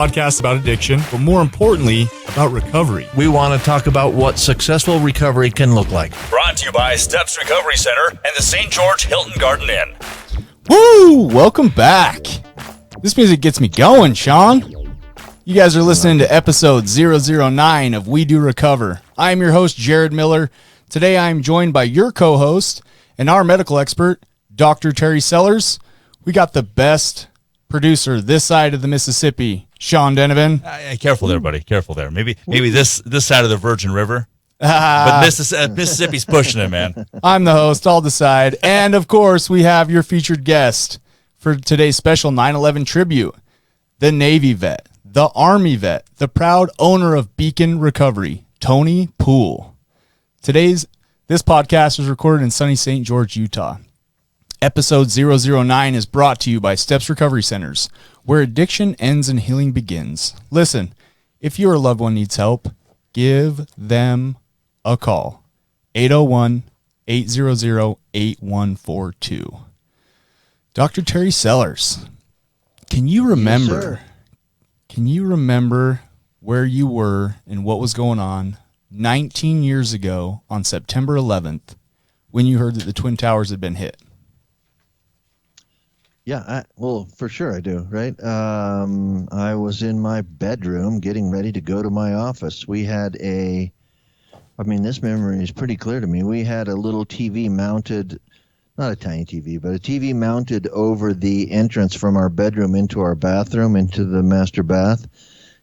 Podcast about addiction, but more importantly, about recovery. We want to talk about what successful recovery can look like. Brought to you by Steps Recovery Center and the St. George Hilton Garden Inn. Woo! Welcome back. This music gets me going, Sean. You guys are listening to episode 009 of We Do Recover. I am your host, Jared Miller. Today I am joined by your co-host and our medical expert, Dr. Terry Sellers. We got the best producer this side of the Mississippi, Sean Donovan. Careful there, buddy. Careful there. Maybe this side of the Virgin River. But Mississippi's pushing it, man. I'm the host. I'll decide. And, of course, we have your featured guest for today's special 9/11 tribute, the Navy vet, the Army vet, the proud owner of Beecon Recovery, Tony Poole. This podcast was recorded in sunny St. George, Utah. Episode 009 is brought to you by Steps Recovery Centers, where addiction ends and healing begins. Listen, if your loved one needs help, give them a call. 801-800-8142. Dr. Terry Sellers, can you remember? Yes, can you remember where you were and what was going on 19 years ago on September 11th when you heard that the Twin Towers had been hit? Yeah, well, for sure I do, right? I was in my bedroom getting ready to go to my office. We had this memory is pretty clear to me. We had a little TV mounted, not a tiny TV, but a TV mounted over the entrance from our bedroom into our bathroom, into the master bath.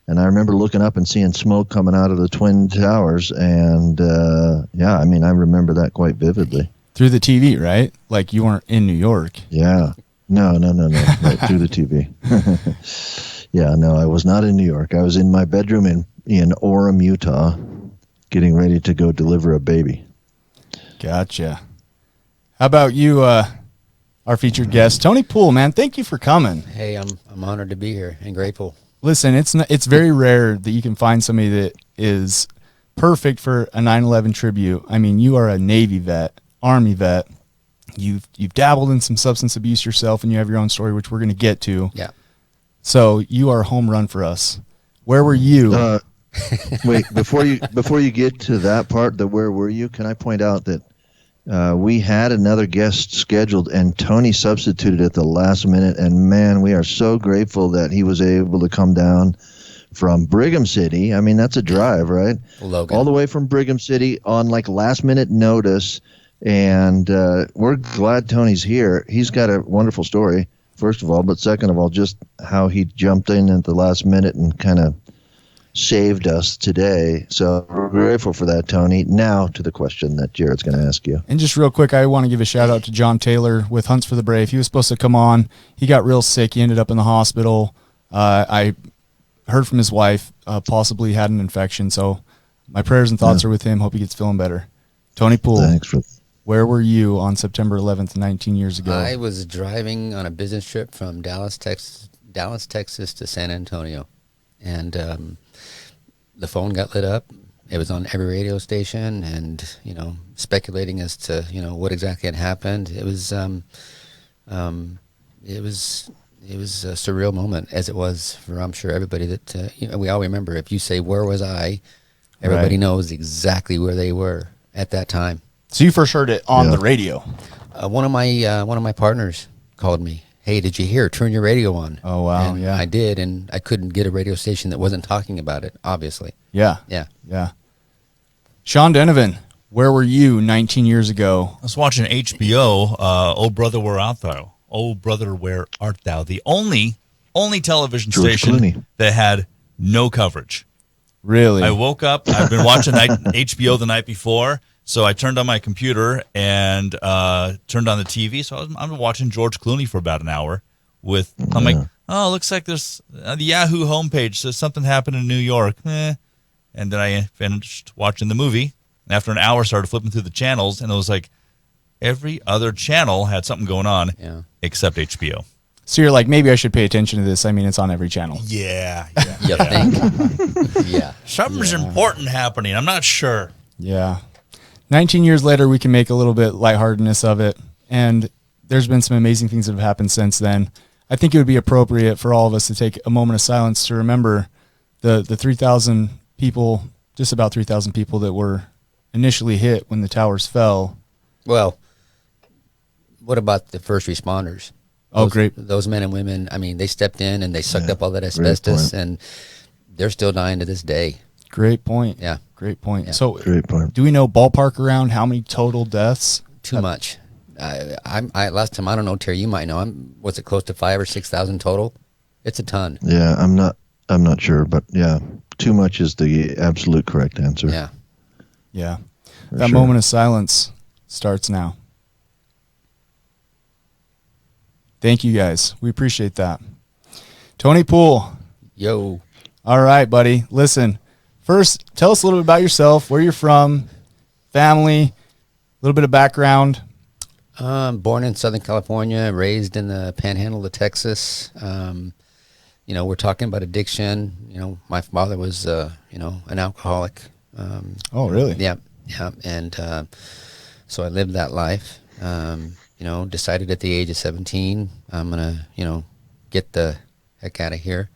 And I remember looking up and seeing smoke coming out of the Twin Towers. And, I remember that quite vividly. Through the TV, right? Like you weren't in New York. Yeah. No. Right through the TV. Yeah, no, I was not in New York. I was in my bedroom in Orem, Utah, getting ready to go deliver a baby. Gotcha. How about you, our featured guest, Tony Poole, man? Thank you for coming. Hey, I'm honored to be here and grateful. Listen, it's very rare that you can find somebody that is perfect for a 9/11 tribute. I mean, you are a Navy vet, Army vet. You've dabbled in some substance abuse yourself, and you have your own story, which we're going to get to. Yeah. So you are a home run for us. Where were you? Wait, before you get to that part, where were you? Can I point out that we had another guest scheduled, and Tony substituted at the last minute. And man, we are so grateful that he was able to come down from Brigham City. I mean, that's a drive, right? Logan. All the way from Brigham City on like last minute notice. And we're glad Tony's here. He's got a wonderful story, first of all, but second of all, just how he jumped in at the last minute and kind of saved us today. So we're grateful for that, Tony. Now to the question that Jared's going to ask you. And just real quick, I want to give a shout out to John Taylor with Hunts for the Brave. He was supposed to come on. He got real sick. He ended up in the hospital. I heard from his wife, possibly had an infection. So my prayers and thoughts are with him. Hope he gets feeling better. Tony Poole. Thanks for. Where were you on September 11th, 19 years ago? I was driving on a business trip from Dallas, Texas to San Antonio, and the phone got lit up. It was on every radio station, and speculating as to what exactly had happened. It was a surreal moment, as it was for I'm sure everybody that we all remember. If you say where was I, everybody knows exactly where they were at that time. So you first heard it on the radio. One of my partners called me. Hey, did you hear? Turn your radio on. Oh wow, and yeah. I did, and I couldn't get a radio station that wasn't talking about it. Obviously. Yeah. Yeah. Sean Donovan, where were you 19 years ago? I was watching HBO, Oh Brother, Where Art Thou? Oh Brother, Where Art Thou? The only television George station Clooney. that had no coverage. Really? I woke up, I've been watching HBO the night before, so I turned on my computer and turned on the TV. So I'm watching George Clooney for about an hour. I'm like, oh, looks like there's the Yahoo homepage says something happened in New York. And then I finished watching the movie. And after an hour, started flipping through the channels, and it was like every other channel had something going on except HBO. So you're like, maybe I should pay attention to this. I mean, it's on every channel. Yeah. You think? Yeah. Something's important happening. I'm not sure. Yeah. 19 years later, we can make a little bit lightheartedness of it. And there's been some amazing things that have happened since then. I think it would be appropriate for all of us to take a moment of silence to remember the 3,000 people, just about 3,000 people that were initially hit when the towers fell. Well, what about the first responders? Oh, great. Those men and women, I mean, they stepped in and they sucked up all that great asbestos, point. and they're still dying to this day. Great point. Yeah. Great point. Yeah. So Great point. do we know ballpark around how many total deaths? Too much. I last time, I don't know, Terry, you might know. Was it close to 5,000 or 6,000 total? It's a ton. Yeah, I'm not sure, but yeah, too much is the absolute correct answer. Yeah. Yeah. For That sure. moment of silence starts now. Thank you guys. We appreciate that. Tony Poole. Yo. All right, buddy. Listen, first, tell us a little bit about yourself, where you're from, family, a little bit of background. Born in Southern California, raised in the Panhandle of Texas. You know, we're talking about addiction. You know, my father was, you know, an alcoholic. Oh, really? Yeah, yeah. And so I lived that life. You know, decided at the age of 17, I'm going to, you know, get the heck out of here.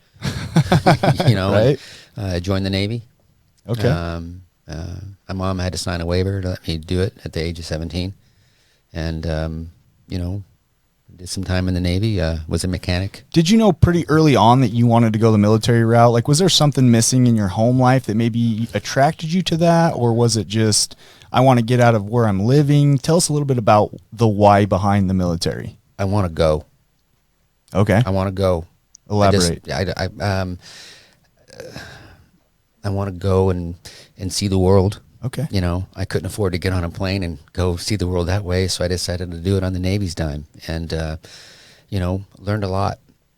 You know, Right. I joined the Navy. Okay. My mom had to sign a waiver to let me do it at the age of 17. And, you know, did some time in the Navy, was a mechanic. Did you know pretty early on that you wanted to go the military route? Like, was there something missing in your home life that maybe attracted you to that? Or was it just, I want to get out of where I'm living? Tell us a little bit about the why behind the military. I want to go. Okay. I want to go. Elaborate. I want to go and see the world. Okay. You know, I couldn't afford to get on a plane and go see the world that way, so I decided to do it on the Navy's dime. And, you know, learned a lot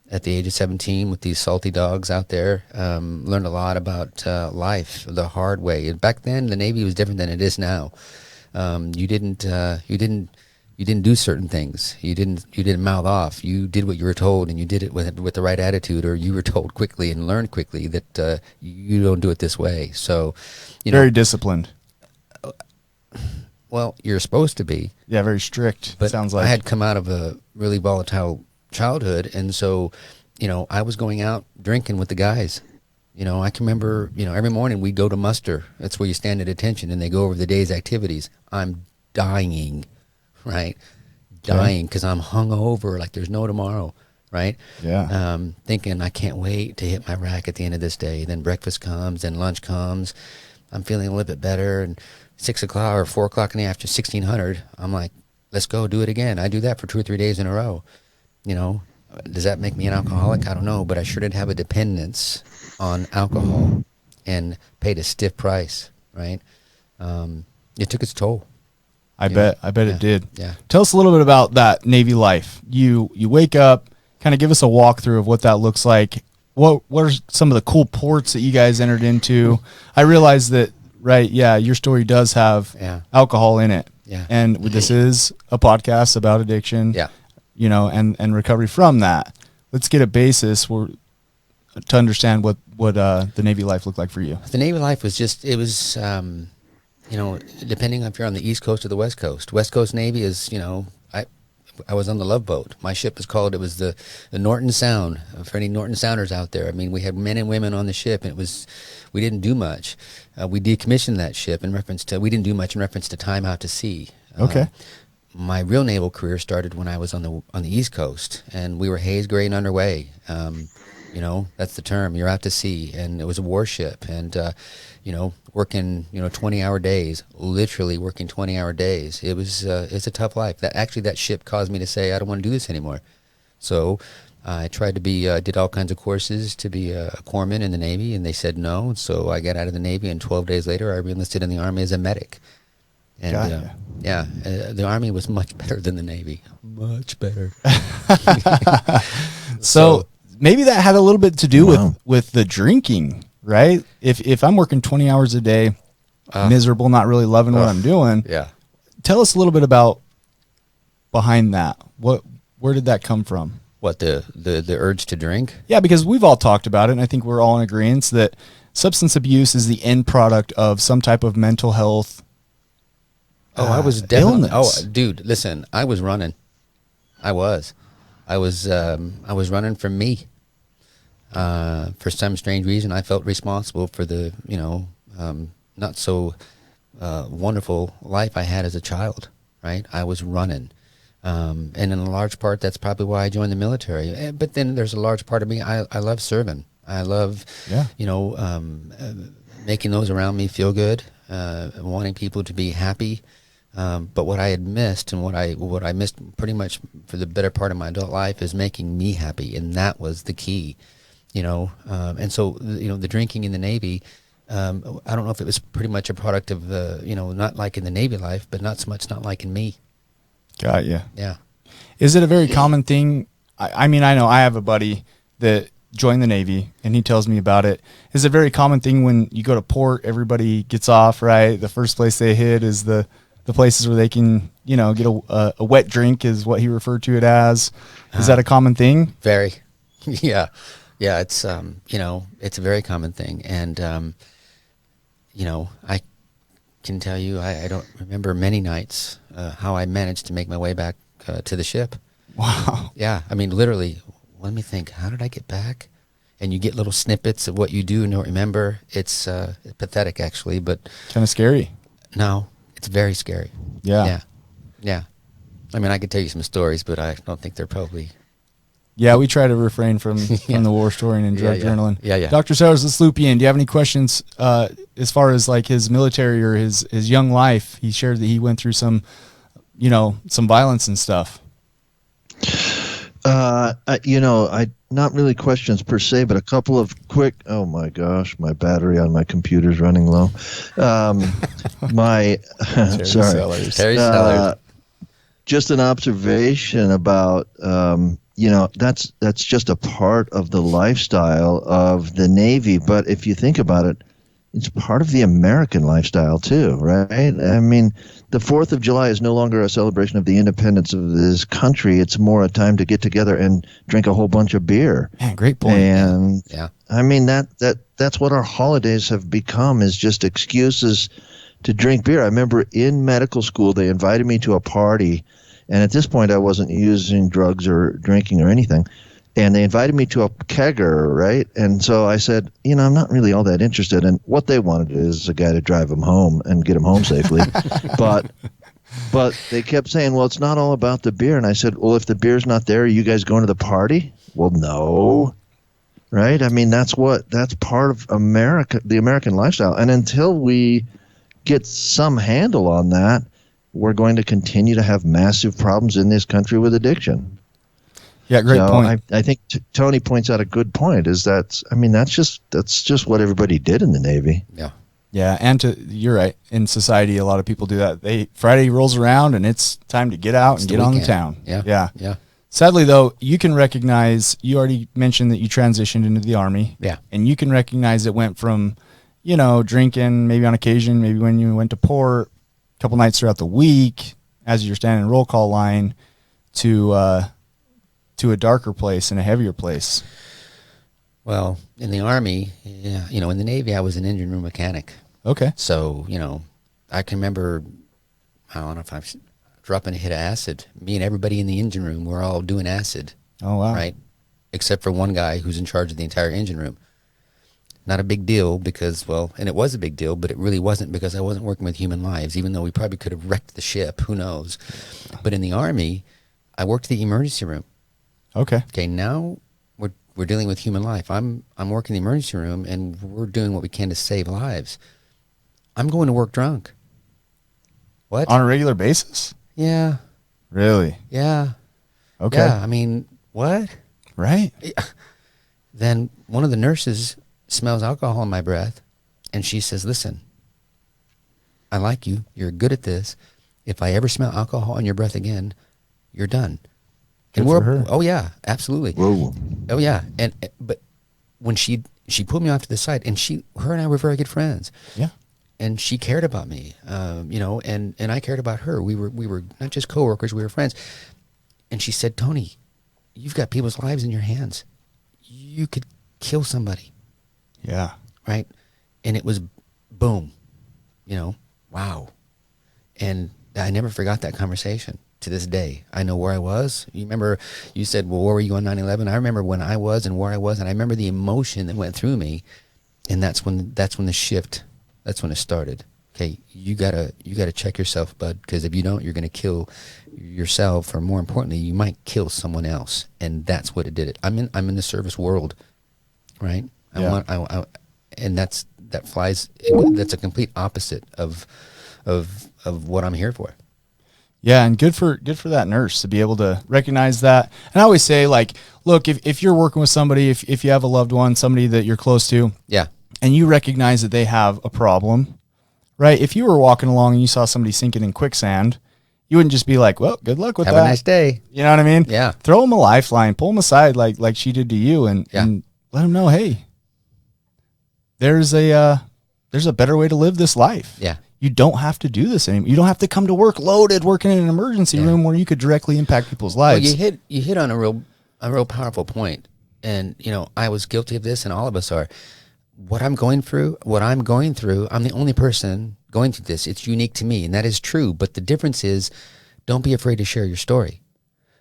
at the age of 17 with these salty dogs out there. Learned a lot about life the hard way. And back then, the Navy was different than it is now. You didn't do certain things. You didn't mouth off. You did what you were told, and you did it with the right attitude, or you were told quickly and learned quickly that you don't do it this way. So, you know, Very disciplined. well, you're supposed to be. Yeah, very strict. But Sounds like. I had come out of a really volatile childhood, and so, you know, I was going out drinking with the guys. You know, I can remember, you know, every morning we'd go to muster. That's where you stand at attention, and they go over the day's activities. I'm dying, right? Dying because I'm hungover like there's no tomorrow, right? Yeah. Thinking I can't wait to hit my rack at the end of this day. Then breakfast comes, then lunch comes. I'm feeling a little bit better, and 6 o'clock or 4 o'clock in the afternoon, 1600, I'm like, let's go do it again. I do that for 2 or 3 days in a row. You know, does that make me an alcoholic? I don't know, but I sure did have a dependence on alcohol and paid a stiff price, right? It took its toll. I bet Yeah. it did. Yeah. Tell us a little bit about that Navy life. You wake up, kind of give us a walkthrough of what that looks like. What are some of the cool ports that you guys entered into? I realize that, right, yeah, your story does have Yeah. alcohol in it. Yeah. And this is a podcast about addiction. Yeah. You know, and recovery from that. Let's get a basis to understand what the Navy life looked like for you. The Navy life was just, it was, you know, depending if you're on the East Coast or the West Coast. West Coast Navy is, you know, I was on the Love Boat. My ship was called, it was the Norton Sound. For any Norton Sounders out there, I mean, we had men and women on the ship, and it was, we didn't do much. We decommissioned that ship in reference to, we didn't do much in reference to time out to sea. Okay. My real naval career started when I was on the East Coast, and we were haze gray and underway. You know, that's the term. You're out to sea, and it was a warship, and you know, working 20-hour days, literally working 20-hour days. It was it's a tough life. That ship caused me to say I don't want to do this anymore. So I tried to be did all kinds of courses to be a corpsman in the Navy, and they said no. So I got out of the Navy, and 12 days later, I reenlisted in the Army as a medic. And Gotcha. yeah, the Army was much better than the Navy. Much better. So maybe that had a little bit to do Wow. with the drinking, right? If I'm working 20 hours a day, miserable, not really loving what I'm doing, Yeah. tell us a little bit about behind that. Where did that come from? What, the urge to drink? Yeah, because we've all talked about it, and I think we're all in agreement that substance abuse is the end product of some type of mental health. Oh, I was definitely. illness. Oh, dude, listen, I was running. I was. I was running from me. For some strange reason, I felt responsible for the, not so wonderful life I had as a child, right? I was running. And in a large part, that's probably why I joined the military. But then there's a large part of me, I love serving. I love, making those around me feel good, wanting people to be happy. But what I had missed, and what I missed pretty much for the better part of my adult life, is making me happy, and that was the key, And so, the drinking in the Navy, I don't know if it was pretty much a product of not like in the Navy life, but not so much not like in me. Got you. Yeah. Is it a very common thing? I mean, I know I have a buddy that joined the Navy, and he tells me about it. Is it a very common thing when you go to port, everybody gets off, right? The first place they hit is the places where they can, get a wet drink, is what he referred to it as. Is that a common thing? Very. Yeah. Yeah. It's, it's a very common thing. And, I can tell you, I don't remember many nights how I managed to make my way back to the ship. Wow. Yeah. I mean, literally, let me think, how did I get back? And you get little snippets of what you do and don't remember. It's pathetic, actually, but Kind of scary. no, it's very scary. Yeah. Yeah. Yeah. I mean, I could tell you some stories, but I don't think they're probably. Yeah, we try to refrain from the war story and drug journaling. Yeah. Dr. Sellers, let's loop you in. Do you have any questions as far as like his military or his young life? He shared that he went through some violence and stuff. I not really questions per se, but a couple of quick. Oh my gosh, my battery on my computer's running low. Terry Sellers. Just an observation about that's just a part of the lifestyle of the Navy. But if you think about it, it's part of the American lifestyle too, right? I mean, the 4th of July is no longer a celebration of the independence of this country. It's more a time to get together and drink a whole bunch of beer. Man, great point. And Yeah. I mean, that's what our holidays have become, is just excuses to drink beer. I remember in medical school, they invited me to a party, and at this point I wasn't using drugs or drinking or anything. And they invited me to a kegger, right? And so I said, I'm not really all that interested. And what they wanted is a guy to drive them home and get them home safely. But they kept saying, well, it's not all about the beer. And I said, well, if the beer's not there, are you guys going to the party? Well, no. Right? I mean, that's part of America, the American lifestyle. And until we get some handle on that, we're going to continue to have massive problems in this country with addiction. Yeah, great point. I think Tony points out a good point. That's just what everybody did in the Navy. Yeah. Yeah, and you're right. In society, a lot of people do that. Friday rolls around and it's time to get out and get on the town. Yeah. Sadly, though, you can recognize. You already mentioned that you transitioned into the Army. Yeah. And you can recognize it went from, drinking maybe on occasion, maybe when you went to port, a couple nights throughout the week as you're standing in roll call line, to a darker place and a heavier place. Well, in the Army, in the Navy, I was an engine room mechanic. Okay. So, I can remember, I don't know if I'm dropping a hit of acid. Me and everybody in the engine room were all doing acid. Oh, wow. Right? Except for one guy who's in charge of the entire engine room. Not a big deal because, and it was a big deal, but it really wasn't, because I wasn't working with human lives, even though we probably could have wrecked the ship. Who knows? But in the Army, I worked the emergency room. Okay. Okay, now we're dealing with human life. I'm working the emergency room, and we're doing what we can to save lives. I'm going to work drunk. What? On a regular basis? Yeah. Really? Yeah. Okay. Yeah, I mean, what? Right. Then one of the nurses smells alcohol in my breath, and she says, listen, I like you. You're good at this. If I ever smell alcohol in your breath again, you're done. Good for her. Oh yeah, absolutely. Whoa. Oh yeah, but when she pulled me off to the side, and her and I were very good friends. Yeah. And she cared about me, and I cared about her. We were not just coworkers, we were friends. And she said, Tony, you've got people's lives in your hands. You could kill somebody. Yeah. Right? And it was boom. Wow. And I never forgot that conversation. to this day. I know where I was. You remember you said, well, where were you on 9/11? I remember when I was and where I was, and I remember the emotion that went through me, and that's when the shift, that's when it started. Okay, you gotta check yourself, bud, because if you don't, you're gonna kill yourself, or more importantly, you might kill someone else, and that's what it did. I'm in the service world, right? Yeah. And that's a complete opposite of what I'm here for. Yeah, and good for that nurse to be able to recognize that. And I always say, like, look, if you're working with somebody, if you have a loved one, somebody that you're close to, Yeah. and you recognize that they have a problem, right? If you were walking along and you saw somebody sinking in quicksand, you wouldn't just be like, well, good luck with Have that. a nice day. You know what I mean? Yeah. Throw them a lifeline, pull them aside like she did to you, and let them know, hey, there's a better way to live this life. Yeah. You don't have to do this anymore. You don't have to come to work loaded, working in an emergency room where you could directly impact people's lives. Well, you hit on a real powerful point. And, I was guilty of this, and all of us are. What I'm going through, I'm the only person going through this. It's unique to me, and that is true. But the difference is, don't be afraid to share your story.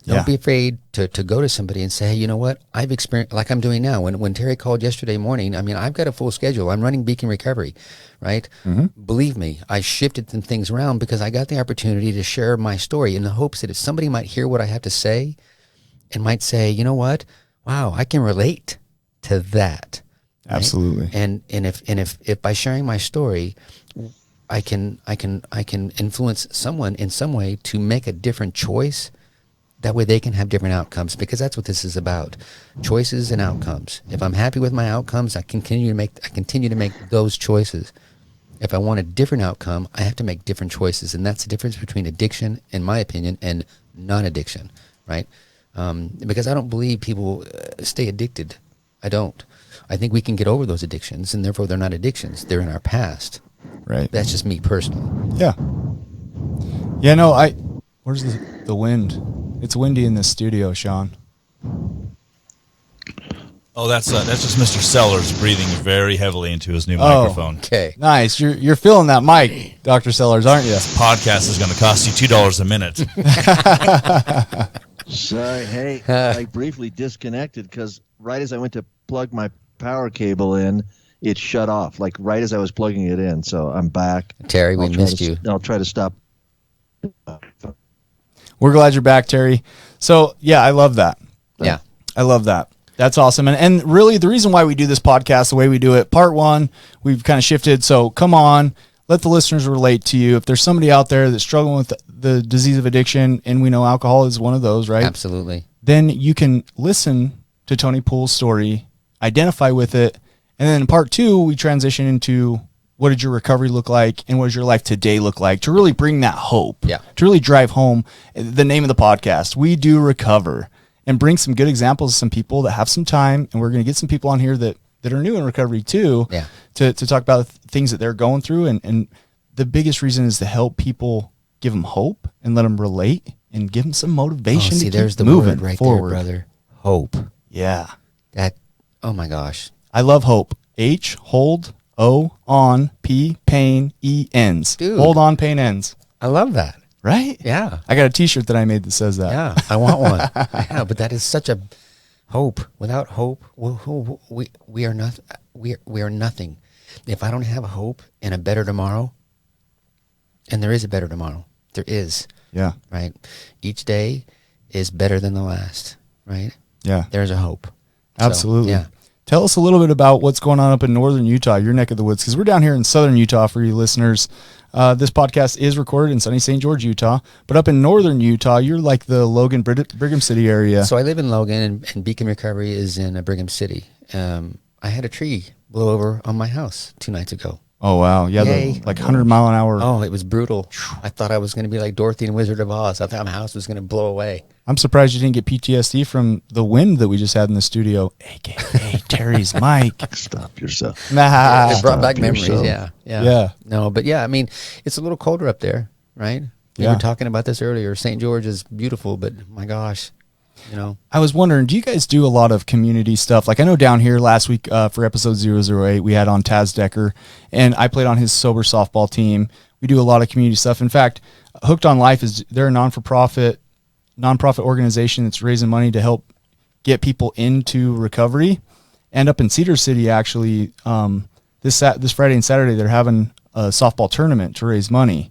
Don't be afraid to go to somebody and say, hey, you know what? I've experienced, like I'm doing now. When Terry called yesterday morning, I mean, I've got a full schedule. I'm running Beecon Recovery, right? Mm-hmm. Believe me, I shifted some things around because I got the opportunity to share my story in the hopes that if somebody might hear what I have to say and might say, you know what? Wow, I can relate to that. Right? Absolutely. And if by sharing my story, I can influence someone in some way to make a different choice. That way they can have different outcomes, because that's what this is about. Choices and outcomes. If I'm happy with my outcomes, I continue to make those choices. If I want a different outcome, I have to make different choices. And that's the difference between addiction, in my opinion, and non-addiction, right? Because I don't believe people stay addicted. I don't. I think we can get over those addictions, and therefore they're not addictions. They're in our past. Right. That's just me personally. Yeah. Yeah, no, where's the wind? It's windy in this studio, Sean. Oh, that's just Mr. Sellers breathing very heavily into his new microphone. Okay. Nice. You're feeling that mic, Dr. Sellers, aren't you? Podcast is going to cost you $2 a minute. Sorry, hey, I briefly disconnected because right as I went to plug my power cable in, it shut off, like right as I was plugging it in. So I'm back. Terry, we missed you. I'll try to stop. We're glad you're back, Terry. So, yeah, I love that. Yeah. I love that. That's awesome. And really, the reason why we do this podcast the way we do it, part one, we've kind of shifted. So come on, let the listeners relate to you. If there's somebody out there that's struggling with the disease of addiction, and we know alcohol is one of those, right? Absolutely. Then you can listen to Tony Poole's story, identify with it, and then in part two, we transition into what did your recovery look like, and what does your life today look like, to really bring that hope, to really drive home the name of the podcast. We do recover, and bring some good examples of some people that have some time, and we're going to get some people on here that are new in recovery too, to talk about things that they're going through. And the biggest reason is to help people, give them hope and let them relate and give them some motivation to keep there's the moving word right forward. there, brother. Hope. Yeah. That, oh my gosh. I love hope. H, hold, O, on, P, pain, E, ends. Dude. Hold on, pain, ends. I love that. Right? Yeah. I got a t-shirt that I made that says that. Yeah, I want one. Yeah, but that is such a hope. Without hope, we are nothing. We are nothing. If I don't have hope and a better tomorrow, and there is a better tomorrow, there is. Yeah. Right. Each day is better than the last. Right. Yeah. There's a hope. Absolutely. So, yeah. Tell us a little bit about what's going on up in northern Utah, your neck of the woods, because we're down here in southern Utah for you listeners. This podcast is recorded in sunny St. George, Utah, but up in northern Utah, you're like the Logan, Brigham City area. So I live in Logan, and Beecon Recovery is in Brigham City. I had a tree blow over on my house 2 nights ago. Oh, wow. Yeah, the, like 100-mile-an-hour. Oh, it was brutal. I thought I was going to be like Dorothy and Wizard of Oz. I thought my house was going to blow away. I'm surprised you didn't get PTSD from the wind that we just had in the studio, a.k.a. Terry's mic. Stop yourself. Nah. It brought back memories, yourself. yeah. No, but yeah, I mean, it's a little colder up there, right? We were talking about this earlier. St. George is beautiful, but my gosh, you know. I was wondering, do you guys do a lot of community stuff? Like I know down here last week for episode 008, we had on Taz Decker, and I played on his sober softball team. We do a lot of community stuff. In fact, Hooked on Life they're a nonprofit organization that's raising money to help get people into recovery. And up in Cedar City, actually, this Friday and Saturday, they're having a softball tournament to raise money.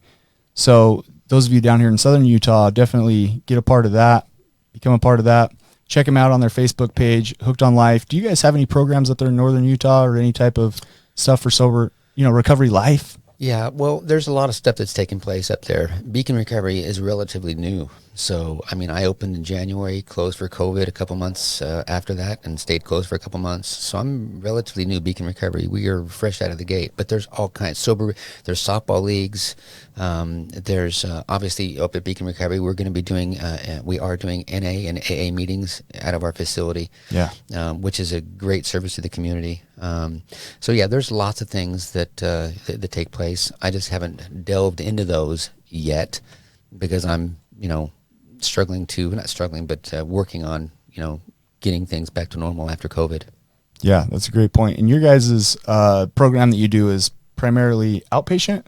So those of you down here in Southern Utah, definitely get a part of that, become a part of that. Check them out on their Facebook page, Hooked on Life. Do you guys have any programs up there in Northern Utah or any type of stuff for sober, recovery life? Yeah, well, there's a lot of stuff that's taking place up there. Beecon Recovery is relatively new. So, I opened in January, closed for COVID a couple months after that, and stayed closed for a couple months. So I'm relatively new Beecon Recovery. We are fresh out of the gate, but there's all kinds. There's softball leagues. There's obviously up at Beecon Recovery, we are doing NA and AA meetings out of our facility. Yeah. Which is a great service to the community. So yeah, there's lots of things that take place. I just haven't delved into those yet because I'm, working on, getting things back to normal after COVID. Yeah, that's a great point. And your guys' program that you do is primarily outpatient?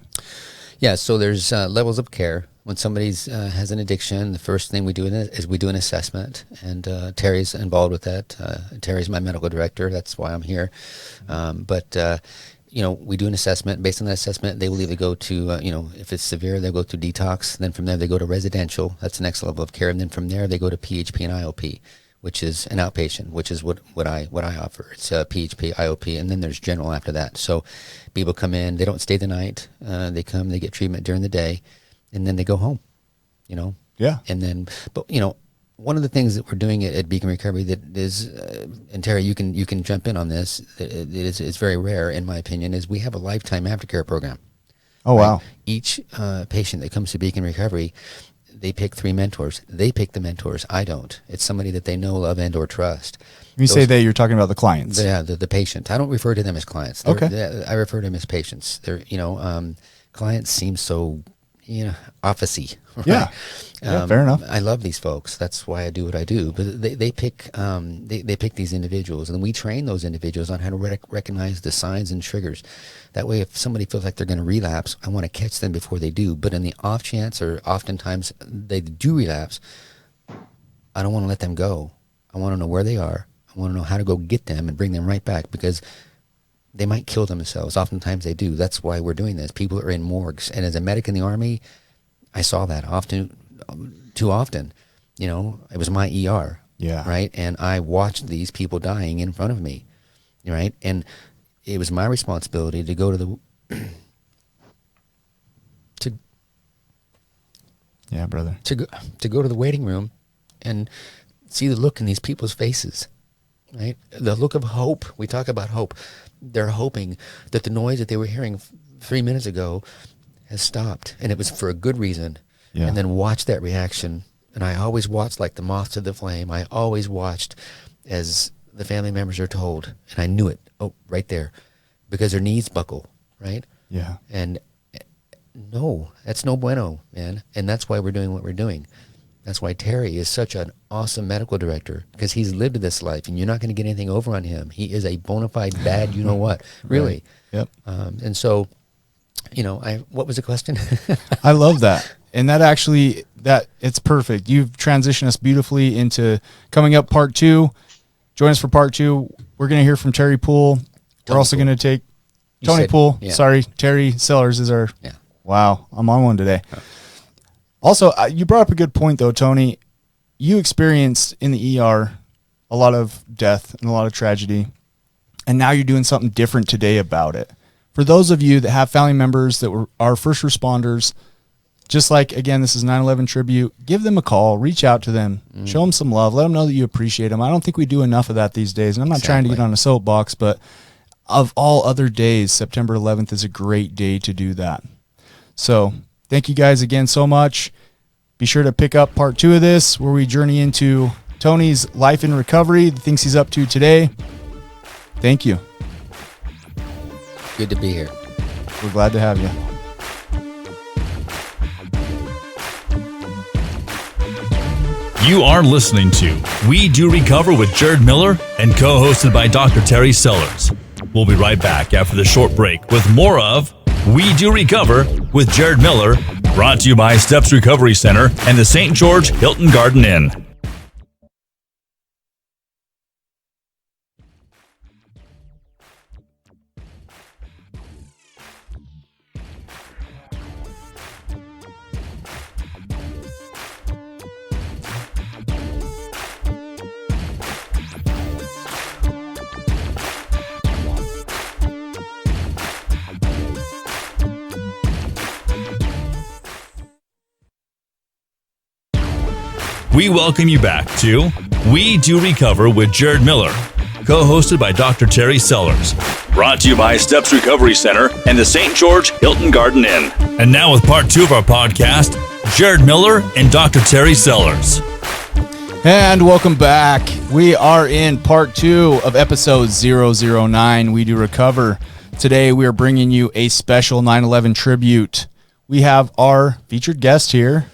Yeah, so there's levels of care. When somebody has an addiction, the first thing we do is we do an assessment, and Terry's involved with that. Terry's my medical director. That's why I'm here. We do an assessment. Based on that assessment, they will either go to, if it's severe, they'll go to detox. Then from there, they go to residential. That's the next level of care. And then from there, they go to PHP and IOP, which is an outpatient, which is what I offer. It's PHP, IOP, and then there's general after that. So people come in, they don't stay the night. They come, they get treatment during the day, and then they go home, Yeah. And then, one of the things that we're doing at Beecon Recovery that is, and Terry, you can jump in on this, it's very rare in my opinion, is we have a lifetime aftercare program. Oh, wow. Each patient that comes to Beecon Recovery, they pick 3 mentors. They pick the mentors. I don't. It's somebody that they know, love, and or trust. When you say they, you're talking about the clients. Yeah, the patient. I don't refer to them as clients. I refer to them as patients. They're, clients seem so, officey. Right? Yeah. Fair enough. I love these folks. That's why I do what I do. But they pick they pick these individuals, and we train those individuals on how to recognize the signs and triggers. That way, if somebody feels like they're going to relapse, I want to catch them before they do. But in the off chance, or oftentimes they do relapse, I don't want to let them go. I want to know where they are. I want to know how to go get them and bring them right back, because they might kill themselves. Oftentimes they do. That's why we're doing this. People are in morgues. And as a medic in the Army, I saw that too often. It was my ER. Yeah. Right? And I watched these people dying in front of me. Right? And it was my responsibility to go to the... Yeah, brother. To go to the waiting room and see the look in these people's faces. Right? The look of hope. We talk about hope. They're hoping that the noise that they were hearing 3 minutes ago has stopped, and it was for a good reason. Yeah. And then watch that reaction. And I always watched like the moth to the flame. I always watched as the family members are told, and I knew it. Oh, right there, because their knees buckle, right? Yeah. And no, that's no bueno, man. And that's why we're doing what we're doing. That's why Terry is such an awesome medical director, because he's lived this life, and you're not going to get anything over on him. He is a bona fide bad, you know what, really. Right. Yep. And so, what was the question? I love that. And that it's perfect. You've transitioned us beautifully into coming up part 2. Join us for part 2. We're going to hear from Terry Poole. We're also going to take Tony Poole. Yeah. Sorry, Terry Sellers is our... Yeah. Wow, I'm on one today. Oh. Also, you brought up a good point, though, Tony. You experienced in the ER a lot of death and a lot of tragedy, and now you're doing something different today about it. For those of you that have family members that are first responders, just like, again, this is 9/11 tribute, give them a call, reach out to them, show them some love, let them know that you appreciate them. I don't think we do enough of that these days, and I'm not trying to get on a soapbox, but of all other days, September 11th is a great day to do that. So thank you guys again so much. Be sure to pick up part 2 of this, where we journey into Tony's life in recovery, the things he's up to today. Thank you. Good to be here. We're glad to have you. You are listening to We Do Recover with Jared Miller and co-hosted by Dr. Terry Sellers. We'll be right back after the short break with more of We Do Recover with Jared Miller, brought to you by Steps Recovery Center and the St. George Hilton Garden Inn. We welcome you back to We Do Recover with Jared Miller, co-hosted by Dr. Terry Sellers, brought to you by Steps Recovery Center and the St. George Hilton Garden Inn. And now with part 2 of our podcast, Jared Miller and Dr. Terry Sellers. And welcome back. We are in part 2 of episode 009, We Do Recover. Today we are bringing you a special 9/11 tribute. We have our featured guest here,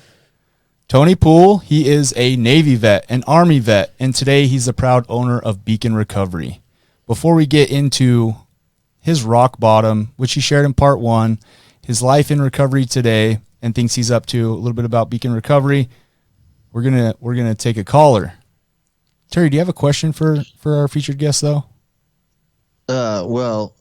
Tony Poole. He is a Navy vet, an Army vet, and today he's the proud owner of Beecon Recovery. Before we get into his rock bottom, which he shared in part 1, his life in recovery today, and things he's up to, a little bit about Beecon Recovery, we're gonna take a caller. Terry, do you have a question for our featured guest though? Well,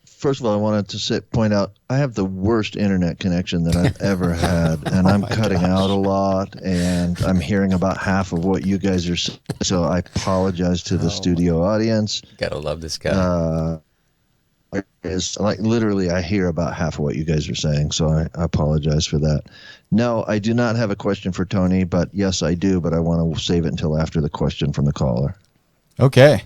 first of all, I wanted to point out I have the worst internet connection that I've ever had, and I'm cutting out a lot, and I'm hearing about half of what you guys are saying, so I apologize to the studio audience. Gotta love this guy. It's like literally I hear about half of what you guys are saying, so I apologize for that. No, I do not have a question for Tony, but yes, I do, but I want to save it until after the question from the caller. Okay.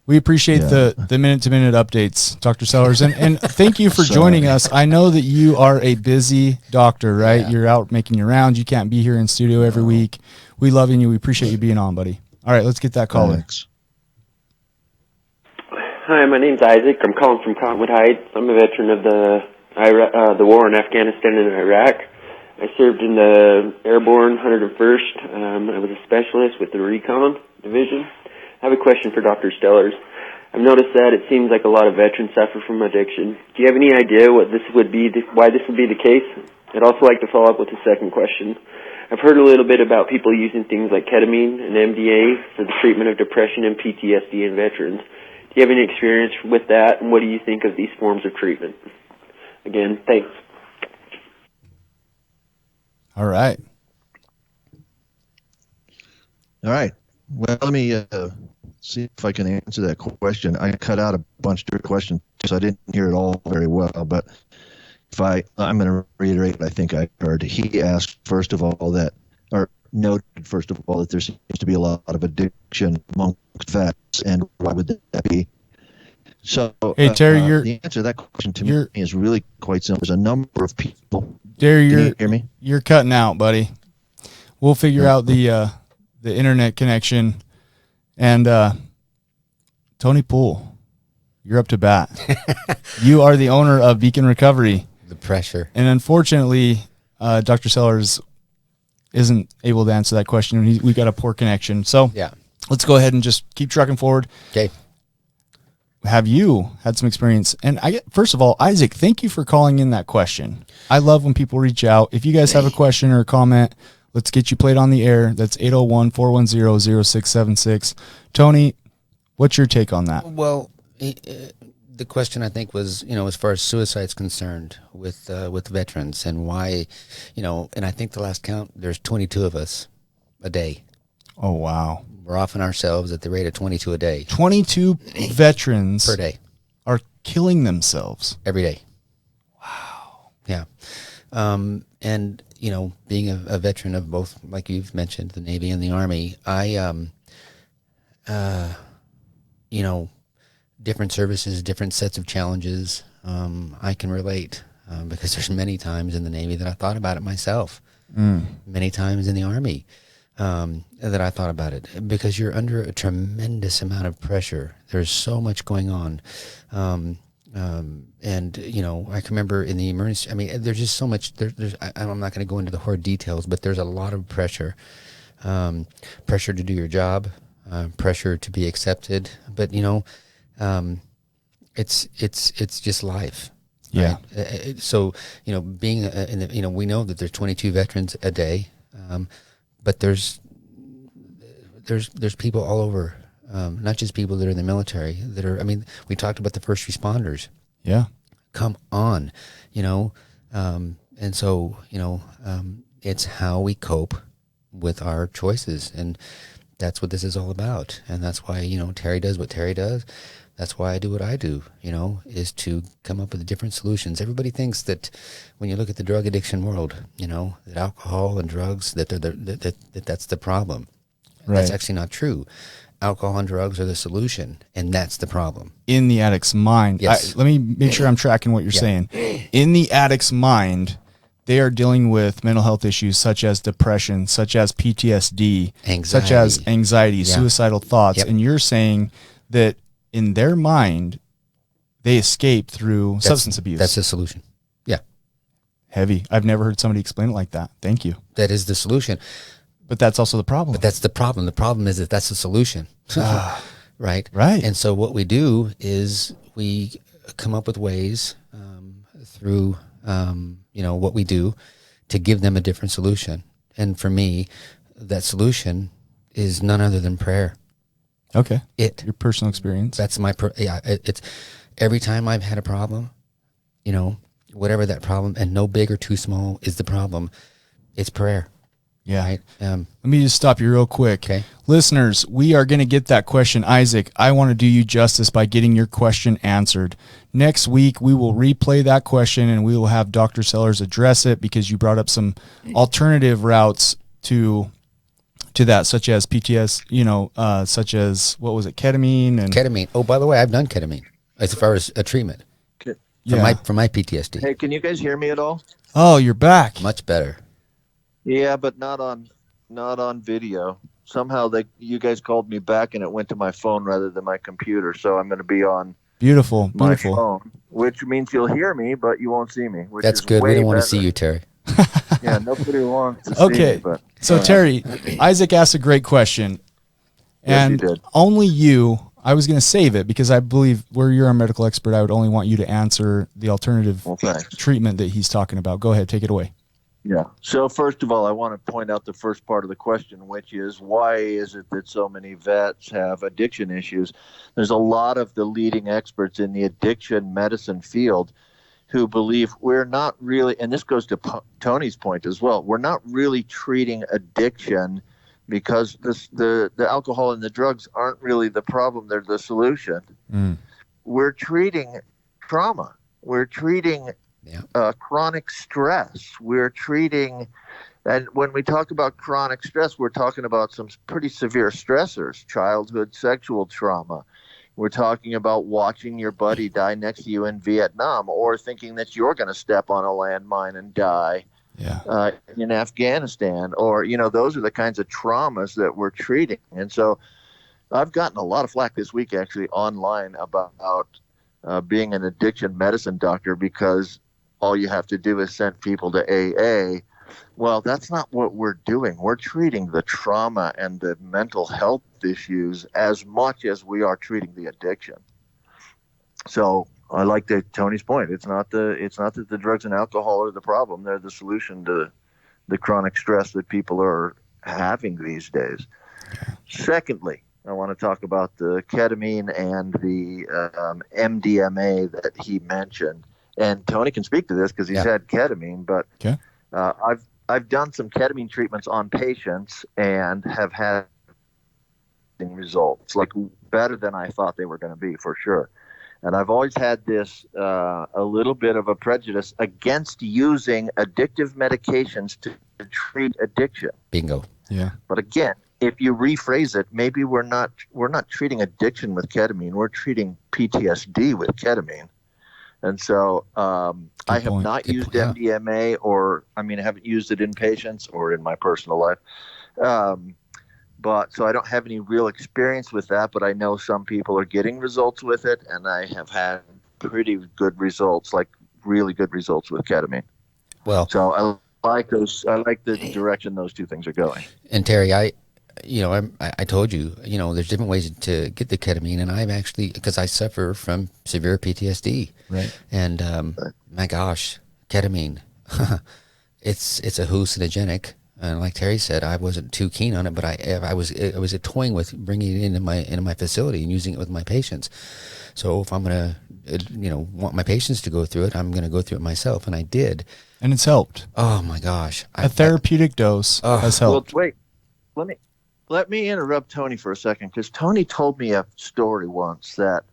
We appreciate the minute-to-minute updates, Dr. Sellers, and thank you for joining us. I know that you are a busy doctor, right? Yeah. You're out making your rounds. You can't be here in studio every week. We love you. We appreciate you being on, buddy. All right, let's get that caller. Thanks. Hi, my name's Isaac. I'm calling from Cottonwood Heights. I'm a veteran of the war in Afghanistan and Iraq. I served in the Airborne 101st. I was a specialist with the Recon Division. I have a question for Dr. Stellers. I've noticed that it seems like a lot of veterans suffer from addiction. Do you have any idea why this would be the case? I'd also like to follow up with a second question. I've heard a little bit about people using things like ketamine and MDA for the treatment of depression and PTSD in veterans. Do you have any experience with that, and what do you think of these forms of treatment? Again, thanks. All right. All right. Well, let me see if I can answer that question. I cut out a bunch of your questions, so I didn't hear it all very well. But I'm going to reiterate what I think I heard. He asked, noted, first of all, that there seems to be a lot of addiction among vets, and why would that be? So, hey, Terry, the answer to that question to me is really quite simple. There's a number of people. Terry, Can you hear me? You're cutting out, buddy. We'll figure out the internet connection. And Tony Poole, you're up to bat. You are the owner of Beecon Recovery. The pressure. And unfortunately, Dr. Sellers isn't able to answer that question. We've got a poor connection. So let's go ahead and just keep trucking forward. Okay. Have you had some experience? And first of all, Isaac, thank you for calling in that question. I love when people reach out. If you guys have a question or a comment, let's get you played on the air. That's 801-410-0676. Tony, what's your take on that? Well, the question I think was, as far as suicide's concerned with veterans and why, and I think the last count, there's 22 of us a day. Oh, wow. We're offing ourselves at the rate of 22 a day. 22 veterans per day are killing themselves every day. Wow. Yeah. And, being a veteran of both, like you've mentioned, the Navy and the Army, different services, different sets of challenges. I can relate because there's many times in the Navy that I thought about it myself. Many times in the Army that I thought about it, because you're under a tremendous amount of pressure. There's so much going on. And, I can remember in the emergency, there's just so much, I'm not going to go into the horrid details, but there's a lot of pressure, pressure to do your job, pressure to be accepted. But, it's just life. Yeah. Right? So, being, we know that there's 22 veterans a day, but there's people all over, not just people that are in the military that are, we talked about the first responders. Yeah. Come on, and so, it's how we cope with our choices. And that's what this is all about. And that's why, Terry does what Terry does. That's why I do what I do, is to come up with different solutions. Everybody thinks that when you look at the drug addiction world, that alcohol and drugs, that's the problem. Right. That's actually not true. Alcohol and drugs are the solution, and that's the problem. In the addict's mind, Yes. let me make sure I'm tracking what you're saying. In the addict's mind, they are dealing with mental health issues such as depression, such as PTSD, such as anxiety, suicidal thoughts. Yep. And you're saying that in their mind, they escape through substance abuse. That's the solution. Yeah. Heavy. I've never heard somebody explain it like that. Thank you. That is the solution. But that's also the problem. But that's the problem. The problem is that that's the solution. Right? Right. And so what we do is we come up with ways through, what we do to give them a different solution. And for me, that solution is none other than prayer. Okay. Your personal experience. That's my, it's every time I've had a problem, whatever that problem, and no big or too small is the problem, it's prayer. Yeah. Right? Let me just stop you real quick. Okay. Listeners, we are going to get that question. Isaac, I want to do you justice by getting your question answered. Next week, we will replay that question and we will have Dr. Sellers address it because you brought up some alternative routes to that, such as PTS, such as, what was it, ketamine? And Ketamine. Oh, by the way, I've done ketamine as far as a treatment for my PTSD. Hey, can you guys hear me at all? Oh, you're back. Much better. Yeah, but not on video. Somehow you guys called me back and it went to my phone rather than my computer. So I'm going to be on Beautiful. my phone, which means you'll hear me, but you won't see me. Which That's is good. We way don't want to better. see you, Terry. Yeah, nobody wants to see Okay. me. But, So, Terry, Isaac asked a great question. Yes, he And did. only you, I was going to save it because I believe where you're a medical expert, I would only want you to answer the alternative Well, thanks. treatment that he's talking about. Go ahead, take it away. Yeah. So first of all, I want to point out the first part of the question, which is why is it that so many vets have addiction issues? There's a lot of the leading experts in the addiction medicine field who believe we're not really, and this goes to Tony's point as well, we're not really treating addiction because the alcohol and the drugs aren't really the problem, they're the solution. We're treating trauma. We're treating chronic stress. We're treating, and when we talk about chronic stress, we're talking about some pretty severe stressors, childhood sexual trauma. We're talking about watching your buddy die next to you in Vietnam or thinking that you're going to step on a landmine and die in Afghanistan. Or, those are the kinds of traumas that we're treating. And so I've gotten a lot of flack this week actually online about being an addiction medicine doctor because all you have to do is send people to AA. Well, that's not what we're doing. We're treating the trauma and the mental health issues as much as we are treating the addiction. So I like Tony's point. It's not that the drugs and alcohol are the problem. They're the solution to the chronic stress that people are having these days. Secondly, I want to talk about the ketamine and the MDMA that he mentioned. And Tony can speak to this because he's had ketamine, but I've done some ketamine treatments on patients and have had results, like better than I thought they were going to be, for sure. And I've always had this a little bit of a prejudice against using addictive medications to treat addiction. Bingo. Yeah. But again, if you rephrase it, maybe we're not treating addiction with ketamine. We're treating PTSD with ketamine. And so I have not used MDMA I haven't used it in patients or in my personal life. But so I don't have any real experience with that, but I know some people are getting results with it, and I have had pretty good results, like really good results with ketamine. Well, so I like the direction those two things are going. And Terry, I told you, there's different ways to get the ketamine, and I've actually, because I suffer from severe PTSD, Right. and my gosh, ketamine, it's a hallucinogenic, and like Terry said, I wasn't too keen on it, but I was toying with bringing it into my facility and using it with my patients. So if I'm gonna, want my patients to go through it, I'm gonna go through it myself, and I did. And it's helped. Oh my gosh, A therapeutic dose has helped. Well, wait. Let me interrupt Tony for a second, because Tony told me a story once that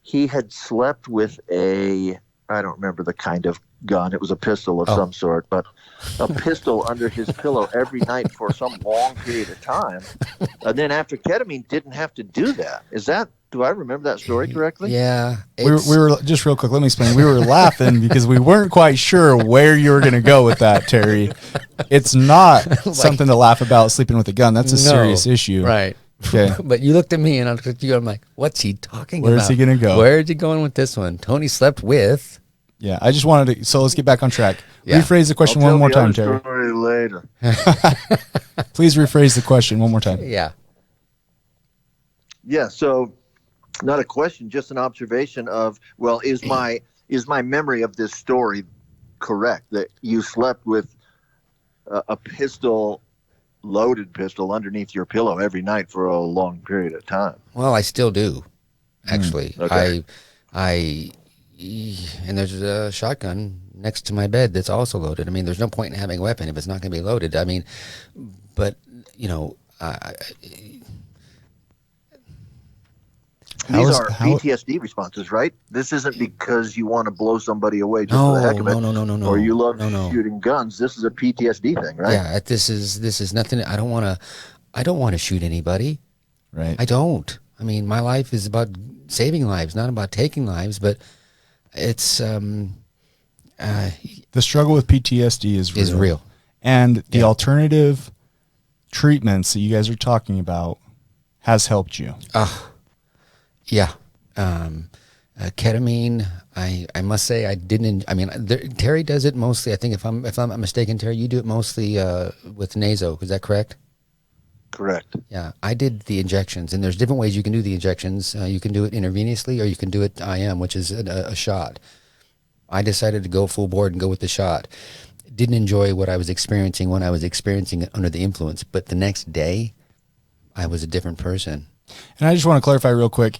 he had slept with I don't remember the kind of gun. It was a pistol of some sort, but a pistol under his pillow every night for some long period of time. And then after ketamine, didn't have to do that. Do I remember that story correctly? Yeah. We were just real quick. Let me explain. We were laughing because we weren't quite sure where you were going to go with that, Terry. It's not something to laugh about, sleeping with a gun. That's a serious issue. Right. Okay. But you looked at me and I looked at you. I'm like, what's he talking about? Where's he going to go? Where's he going with this one? Tony slept with. Yeah, I just wanted to. So let's get back on track. Yeah. Rephrase the question I'll one more tell time, the other Terry. story later. Please rephrase the question one more time. Yeah. Yeah. So, not a question, just an observation of, well, is my memory of this story correct? That you slept with a loaded pistol underneath your pillow every night for a long period of time? Well, I still do, actually. Okay. And there's a shotgun next to my bed that's also loaded. I mean, there's no point in having a weapon if it's not going to be loaded. I mean, but These are PTSD responses, right? This isn't because you want to blow somebody away just for the heck of it. No. Or you love No. shooting guns. This is a PTSD thing, right? Yeah, this is nothing. I don't want to shoot anybody. Right. I don't. I mean, my life is about saving lives, not about taking lives. But it's the struggle with PTSD is real. And the alternative treatments that you guys are talking about has helped you. Yeah. Ketamine, I must say I didn't, Terry does it mostly. I think if I'm not mistaken, Terry, you do it mostly with naso. Is that correct? Correct. Yeah. I did the injections, and there's different ways you can do the injections. You can do it intravenously, or you can do it IM, which is a shot. I decided to go full board and go with the shot. Didn't enjoy what I was experiencing when I was experiencing it under the influence, but the next day I was a different person. And I just want to clarify real quick.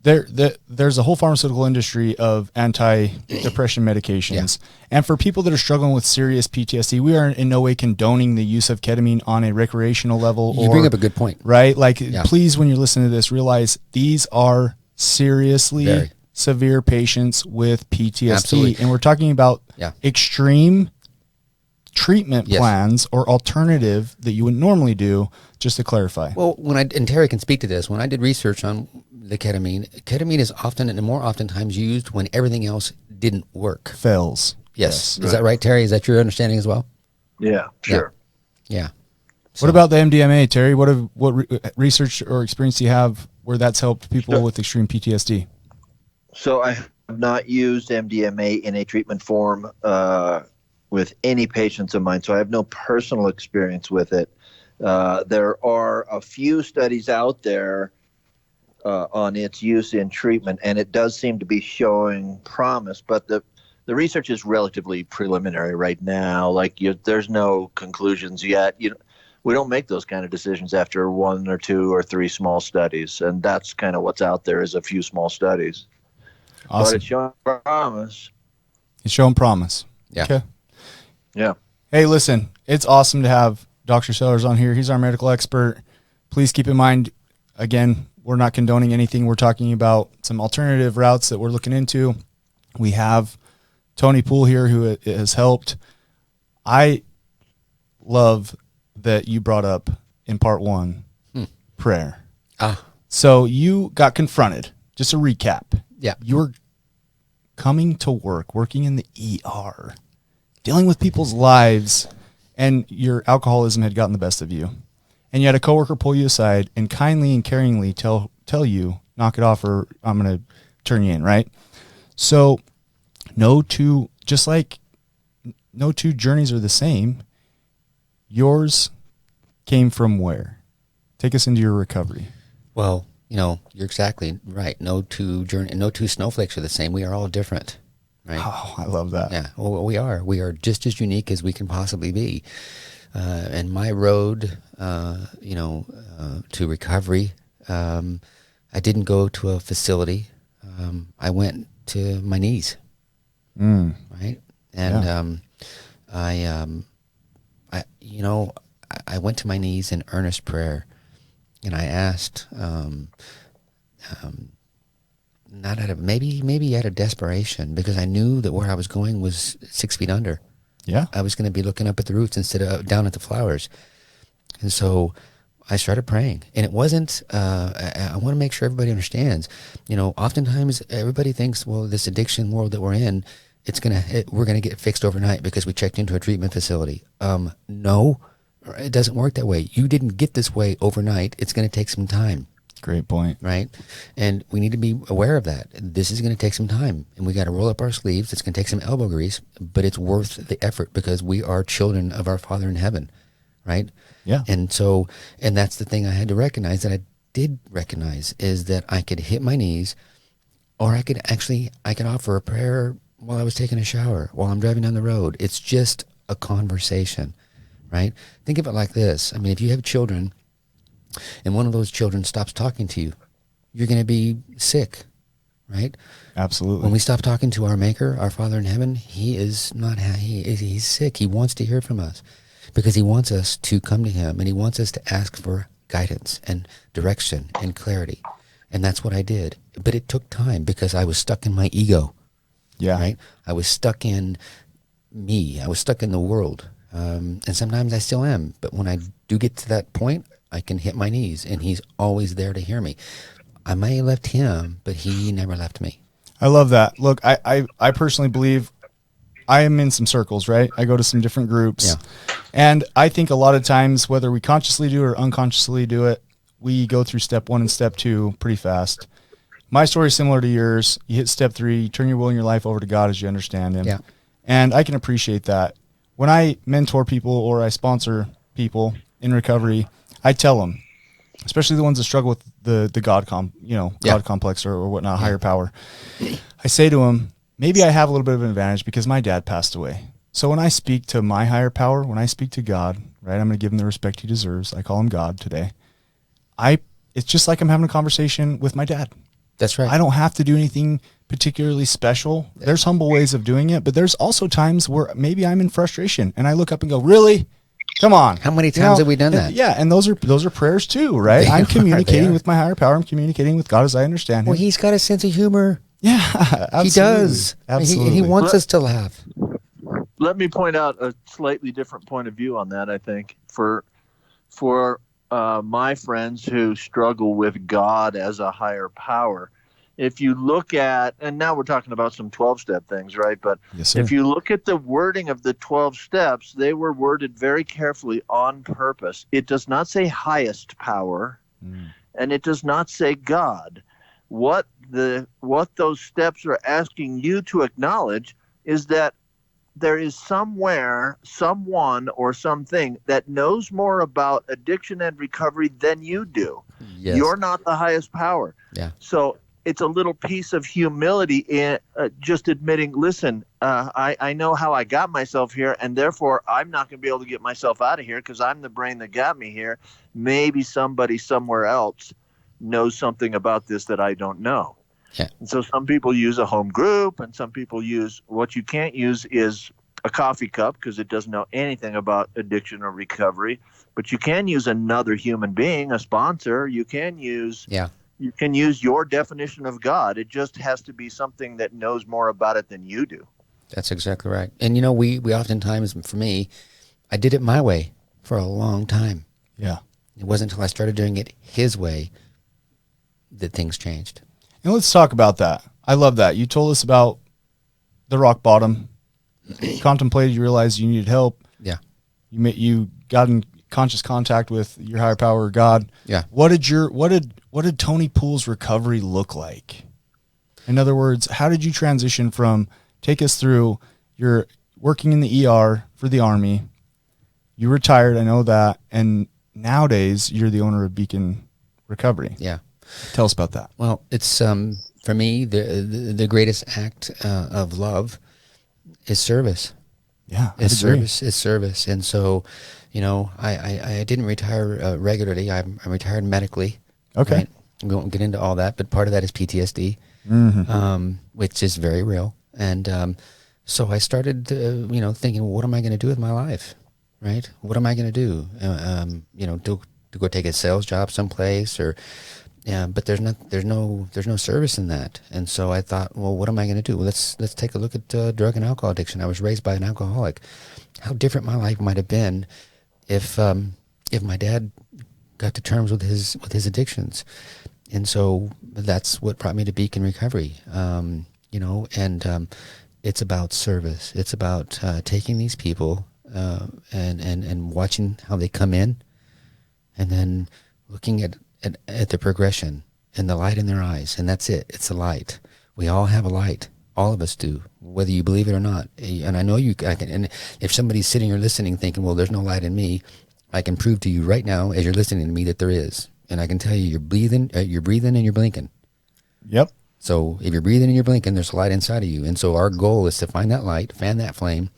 There's a whole pharmaceutical industry of anti-depression medications. And for people that are struggling with serious PTSD, we are in no way condoning the use of ketamine on a recreational level. You bring up a good point. Right? Like, please, when you're listening to this, realize these are seriously severe patients with PTSD. Absolutely. And we're talking about extreme treatment plans or alternative that you would normally do, just to clarify. Well, and Terry can speak to this, when I did research on the ketamine is often and more oftentimes used when everything else didn't work. Fails. Yes. Is that right, Terry? Is that your understanding as well? Yeah, sure. Yeah. So. What about the MDMA, Terry? What research or experience do you have where that's helped people with extreme PTSD? So I have not used MDMA in a treatment form with any patients of mine, so I have no personal experience with it. There are a few studies out there on its use in treatment, and it does seem to be showing promise, but the research is relatively preliminary right now. Like, there's no conclusions yet. We don't make those kind of decisions after 1 or 2 or 3 small studies, and that's kind of what's out there, is a few small studies. Awesome. But it's showing promise. It's showing promise. Yeah. Okay. Yeah. Hey, listen, it's awesome to have Dr. Sellers on here. He's our medical expert. Please keep in mind, again, we're not condoning anything. We're talking about some alternative routes that we're looking into. We have Tony Poole here who has helped. I love that you brought up in part 1 prayer. So you got confronted. Just a recap. Yeah. You were coming to work, working in the ER, dealing with people's lives, and your alcoholism had gotten the best of you. And you had a coworker pull you aside and kindly and caringly tell you, knock it off or I'm going to turn you in, right? So no two journeys are the same. Yours came from where? Take us into your recovery. Well, you're exactly right. No two snowflakes are the same. We are all different, right? Oh, I love that. Yeah, well, we are. We are just as unique as we can possibly be. And my road, to recovery, I didn't go to a facility. I went to my knees, right? And I went to my knees in earnest prayer, and I asked, not out of maybe out of desperation, because I knew that where I was going was 6 feet under. Yeah. I was going to be looking up at the roots instead of down at the flowers. And so I started praying. And it wasn't, I want to make sure everybody understands, oftentimes everybody thinks, well, this addiction world that we're in, we're going to get fixed overnight because we checked into a treatment facility. No, it doesn't work that way. You didn't get this way overnight. It's going to take some time. Great point. Right? And we need to be aware of that. This is going to take some time, and we got to roll up our sleeves. It's going to take some elbow grease, but it's worth the effort because we are children of our Father in heaven, right? Yeah. And that's the thing I had to recognize, that I did recognize, is that I could hit my knees, or I could offer a prayer while I was taking a shower, while I'm driving down the road. It's just a conversation, right? Think of it like this. I mean, if you have children, and one of those children stops talking to you, you're going to be sick, right? Absolutely. When we stop talking to our Maker, our Father in heaven, he's sick. He wants to hear from us because he wants us to come to him, and he wants us to ask for guidance and direction and clarity. And that's what I did. But it took time because I was stuck in my ego. Yeah. Right? I was stuck in me. I was stuck in the world. And sometimes I still am. But when I do get to that point, I can hit my knees, and he's always there to hear me. I may have left him, but he never left me. I love that. Look, I personally believe I am in some circles, right? I go to some different groups. Yeah. And I think a lot of times, whether we consciously do or unconsciously do it, we go through step 1 and step 2 pretty fast. My story is similar to yours. You hit step 3, you turn your will and your life over to God as you understand him. Yeah. And I can appreciate that. When I mentor people or I sponsor people in recovery, I tell them, especially the ones that struggle with the God complex or whatnot, higher power. I say to them, maybe I have a little bit of an advantage because my dad passed away. So when I speak to my higher power, when I speak to God, right, I'm going to give him the respect he deserves. I call him God today. It's just like I'm having a conversation with my dad. That's right. I don't have to do anything particularly special. There's humble ways of doing it, but there's also times where maybe I'm in frustration and I look up and go, really? Come on. How many times have we done that? Yeah, and those are prayers too, right? I'm communicating with my higher power. I'm communicating with God as I understand him. Well, he's got a sense of humor. Yeah, absolutely. He does. Absolutely. He wants us to laugh. Let me point out a slightly different point of view on that. I think for my friends who struggle with God as a higher power, if you look at, and now we're talking about some 12-step things, right? But yes, sir. If you look at the wording of the 12 steps, they were worded very carefully on purpose. It does not say highest power, and it does not say God. What those steps are asking you to acknowledge is that there is somewhere, someone, or something that knows more about addiction and recovery than you do. Yes. You're not the highest power. Yeah. So it's a little piece of humility in just admitting, listen, I know how I got myself here, and therefore I'm not going to be able to get myself out of here because I'm the brain that got me here. Maybe somebody somewhere else knows something about this that I don't know. Yeah. And so some people use a home group, and some people use, what you can't use is a coffee cup because it doesn't know anything about addiction or recovery. But you can use another human being, a sponsor. You can use your definition of God. It just has to be something that knows more about it than you do. That's exactly right. And we oftentimes, for me, I did it my way for a long time. Yeah. It wasn't until I started doing it his way that things changed. And let's talk about that. I love that. You told us about the rock bottom. You contemplated, you realized you needed help. Yeah. You got in conscious contact with your higher power, God. Yeah. What did Tony Poole's recovery look like? In other words, how did you transition from, take us through, you're working in the ER for the Army, you retired, I know that, and nowadays you're the owner of Beecon Recovery. Yeah. Tell us about that. Well, it's for me the greatest act of love is service. Yeah, It's service. It's service. And so, I didn't retire regularly. I'm retired medically. Okay. Right? We won't get into all that, but part of that is PTSD, which is very real. And so I started, thinking, well, what am I going to do with my life? Right? What am I going to do? To go take a sales job someplace, or but there's no service in that. And so I thought, well, what am I going to do? Well, let's take a look at drug and alcohol addiction. I was raised by an alcoholic. How different my life might have been if my dad got to terms with his addictions. And so that's what brought me to Beecon Recovery. It's about service. It's about taking these people and watching how they come in, and then looking at the progression and the light in their eyes. And that's it. It's a light. We all have a light. All of us do, whether you believe it or not. And I know I can. And if somebody's sitting or listening thinking, well, there's no light in me, I can prove to you right now, as you're listening to me, that there is. And I can tell you, you're breathing and you're blinking. Yep. So if you're breathing and you're blinking, there's a light inside of you. And so our goal is to find that light, fan that flame,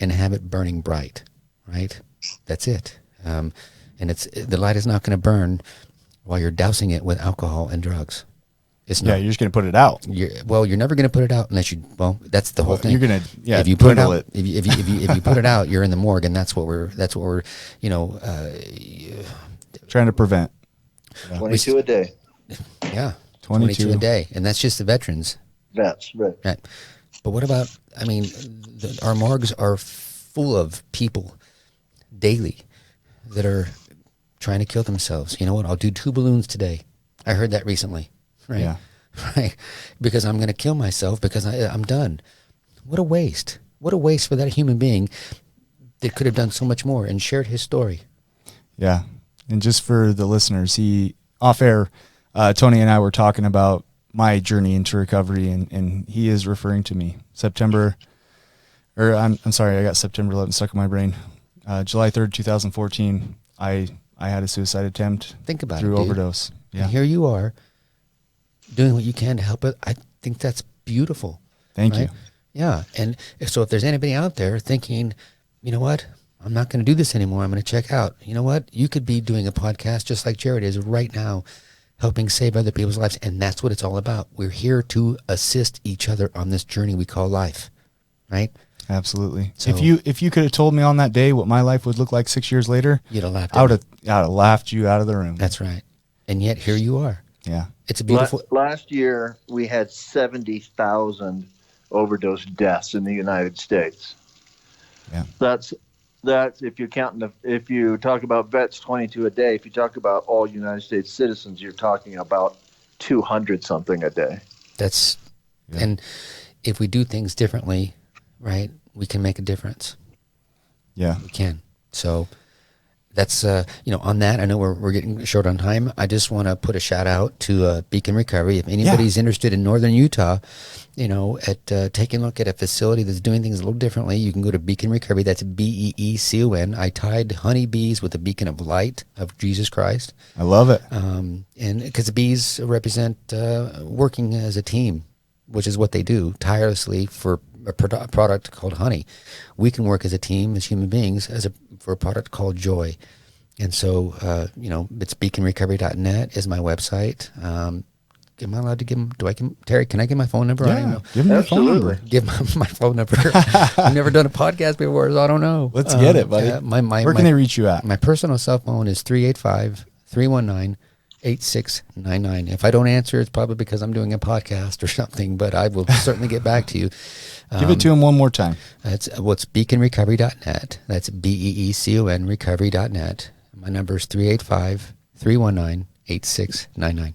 and have it burning bright, right? That's it. And the light is not going to burn while you're dousing it with alcohol and drugs. It's not. Yeah, you're just going to put it out. You're never going to put it out unless you. Well, that's the whole thing. You're going to if you put it out, if you put it out, you're in the morgue, and that's what we're trying to prevent. 22 a day. Yeah, 22 a day, and that's just the veterans. Vets, right. Right. But what about? I mean, our morgues are full of people daily that are trying to kill themselves. You know what? I'll do 2 balloons today. I heard that recently. Right. Yeah. Right. Because I'm going to kill myself because I'm done. What a waste. What a waste for that human being that could have done so much more and shared his story. Yeah. And just for the listeners, off air, Tony and I were talking about my journey into recovery, and he is referring to me. I'm sorry, I got September 11th stuck in my brain. July 3rd, 2014, I had a suicide attempt. Think about through it, dude. overdose. Yeah. And here you are doing what you can to help it. I think that's beautiful. Thank right? you. Yeah. And so if there's anybody out there thinking, you know what, I'm not going to do this anymore, I'm going to check out. You know what? You could be doing a podcast just like Jared is right now, helping save other people's lives. And that's what it's all about. We're here to assist each other on this journey we call life, right? Absolutely. So, if you could have told me on that day what my life would look like 6 years later, you'd have laughed. I would have laughed you out of the room. That's right. And yet here you are. Yeah. It's a beautiful. Last year we had 70,000 overdose deaths in the United States. Yeah. That's if you're counting if you talk about vets, 22 a day. If you talk about all United States citizens, you're talking about 200 something a day. And if we do things differently, right, we can make a difference. Yeah. We can. So that's, on that, I know we're getting short on time. I just want to put a shout out to Beecon Recovery. If anybody's interested in Northern Utah, at taking a look at a facility that's doing things a little differently, you can go to Beecon Recovery. That's Beecon. I tied honeybees with the beacon of light of Jesus Christ. I love it. And because the bees represent working as a team, which is what they do tirelessly for a product called honey. We can work as a team, as human beings, for a product called joy. And so, it's beeconrecovery.net is my website. Am I allowed to give them? Terry, can I give my phone number? I don't know. Give me your phone number. Give my phone number. I've never done a podcast before, so I don't know. Let's get it, buddy. Where can they reach you at? My personal cell phone is 385-319-8699. If I don't answer, it's probably because I'm doing a podcast or something, but I will certainly get back to you. Give it to him one more time. It's beeconrecovery.net. That's BEECON recovery.net. My number is 385-319-8699.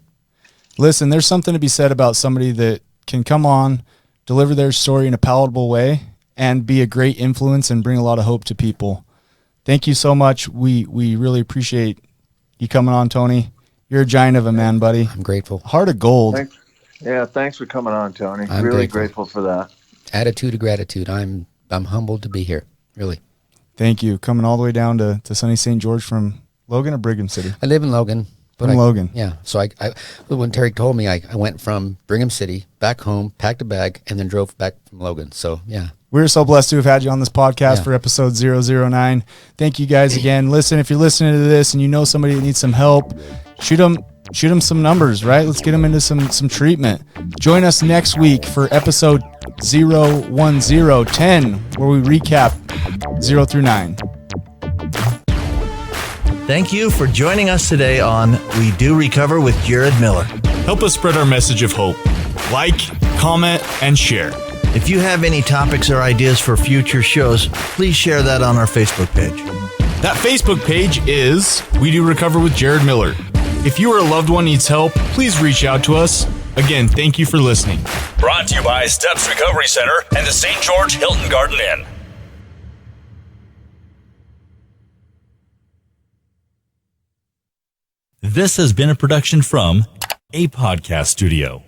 Listen, there's something to be said about somebody that can come on, deliver their story in a palatable way, and be a great influence and bring a lot of hope to people. Thank you so much. We really appreciate you coming on, Tony. You're a giant of a man, buddy. I'm grateful. Heart of gold. Thanks for coming on, Tony. I'm really grateful for that. Attitude of gratitude. I'm humbled to be here. Really. Thank you. Coming all the way down to sunny St. George from Logan or Brigham City? I live in Logan. But From Logan. Yeah. So I when Terry told me, I went from Brigham City back home, packed a bag, and then drove back from Logan. So, yeah. We're so blessed to have had you on this podcast Yeah. for episode 009. Thank you guys again. Listen, if you're listening to this and you know somebody that needs some help, shoot them some numbers, right? Let's get them into some treatment. Join us next week for episode 01010, where we recap 0 through 9. Thank you for joining us today on We Do Recover with Jared Miller. Help us spread our message of hope. Like, comment, and share. If you have any topics or ideas for future shows, please share that on our Facebook page. That Facebook page is We Do Recover with Jared Miller. If you or a loved one needs help, please reach out to us. Again, thank you for listening. Brought to you by Steps Recovery Center and the St. George Hilton Garden Inn. This has been a production from a podcast studio.